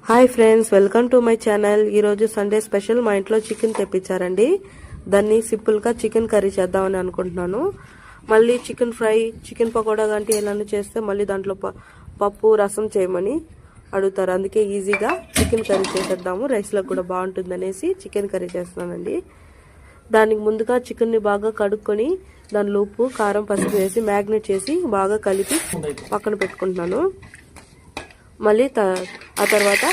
Hi friends, welcome to my channel. ఈరోజు Sunday special మా ఇంట్లో చికెన్ తెప్పించారండి. దాన్ని సింపుల్గా చికెన్ కర్రీ చేద్దామని అనుకుంటున్నాను. మళ్ళీ చికెన్ ఫ్రై, చికెన్ పకోడా లాంటి ఏమైనా చేస్తే మళ్ళీ దాంట్లో పప్పు రసం చేయమని అడుగుతారు. అందుకే ఈజీగా చికెన్ కర్రీ చేసేద్దాము, రైస్లో కూడా బాగుంటుంది అనేసి చికెన్ కర్రీ చేస్తున్నానండి. దానికి ముందుగా చికెన్ని బాగా కడుక్కొని దానిలో ఉప్పు, కారం, పసుపు వేసి మ్యాగ్నేట్ చేసి బాగా కలిపి పక్కన పెట్టుకుంటున్నాను. మళ్ళీ ఆ తర్వాత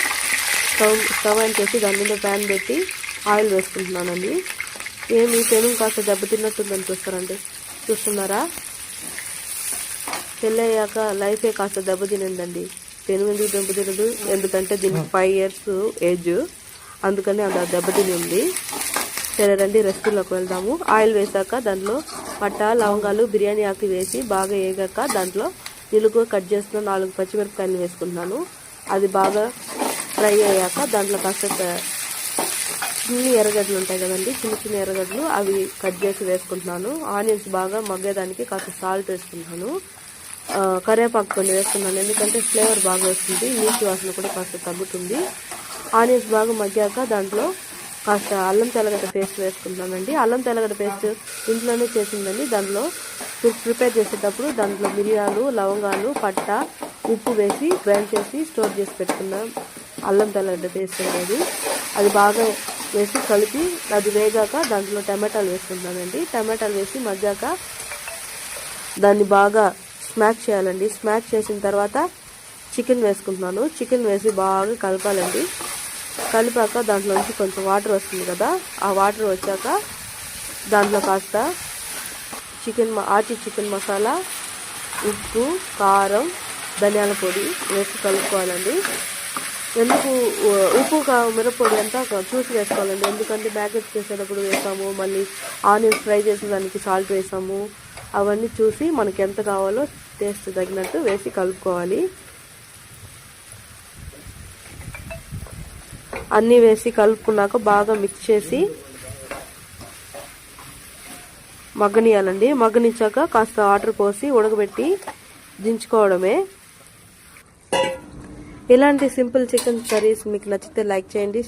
స్టవ్ ఆన్ చేసి దాని మీద ప్యాన్ పెట్టి ఆయిల్ వేసుకుంటున్నానండి. ఏమి పెనుగు కాస్త దెబ్బతిన్నట్టుందని చూస్తున్నారా? పెళ్ళయ్యాక లైఫే కాస్త దెబ్బతినిందండి. పెనుగు ఎందుకు దెబ్బతినదు? ఎందుకంటే దీనికి 5 years ఏజ్, అందుకని అది దెబ్బతినింది. సరే రండి, రెసిపీలోకి వెళ్దాము. ఆయిల్ వేసాక దాంట్లో పట్టా, లవంగాలు, బిర్యానీ ఆకు వేసి బాగా వేగాక దాంట్లో నిలుగుగా కట్ చేసిన 4 పచ్చిమిరపకాయలు వేసుకుంటున్నాను. అది బాగా ఫ్రై అయ్యాక దాంట్లో కాస్త చిన్ని ఎర్రగడ్డలు ఉంటాయి కదండి, చిన్న ఎర్రగడ్డలు అవి కట్ చేసి వేసుకుంటున్నాను. ఆనియన్స్ బాగా మగ్గేదానికి కాస్త సాల్ట్ వేసుకుంటున్నాను. కరివేపాకు కొన్ని వేసుకున్నాను, ఎందుకంటే ఫ్లేవర్ బాగా వస్తుంది, నీటి వాసన కూడా కాస్త తగ్గుతుంది. ఆనియన్స్ బాగా మగ్గాక దాంట్లో కాస్త అల్లం తెల్లగడ్డ పేస్ట్ వేసుకుంటున్నానండి. అల్లం తెల్లగడ్డ పేస్ట్ ఇంట్లోనే చేసిందండి. దాంట్లో ప్రిపేర్ చేసేటప్పుడు దాంట్లో మిరియాలు, లవంగాలు, పట్ట, ఉప్పు వేసి గ్రైండ్ చేసి స్టోర్ చేసి పెట్టుకున్నాం. అల్లం తెల్లగడ్డ పేస్ట్ అనేది అది బాగా వేసి కలిపి అది వేగాక దాంట్లో టమాటాలు వేసుకుంటున్నానండి. టమాటాలు వేసి మగ్గాక దాన్ని బాగా స్మాష్ చేయాలండి. స్మాష్ చేసిన తర్వాత చికెన్ వేసుకుంటున్నాను. చికెన్ వేసి బాగా కలపాలండి. కలిపాక దాంట్లోంచి కొంచెం వాటర్ వస్తుంది కదా, ఆ వాటర్ వచ్చాక దాంట్లో కాస్త చికెన్ మసాలా, ఉప్పు, కారం, ధనియాల పొడి వేసి కలుపుకోవాలండి. ఎందుకు ఉప్పు, మిరప్పొడి అంతా చూసి వేసుకోవాలండి, ఎందుకంటే మ్యాగ్నేట్ చేసేటప్పుడు వేసాము, మళ్ళీ ఆనియన్స్ ఫ్రై చేసేదానికి సాల్ట్ వేసాము. అవన్నీ చూసి మనకి ఎంత కావాలో టేస్ట్ తగినట్టు వేసి కలుపుకోవాలి. అన్నీ వేసి కలుపుకున్నాక బాగా మిక్స్ చేసి మగ్గనియాలండి. మగ్గనిచ్చాక కాస్త వాటర్ పోసి ఉడకబెట్టి దించుకోవడమే. ఇలాంటి సింపుల్ చికెన్ కర్రీస్ మీకు నచ్చితే లైక్ చేయండి.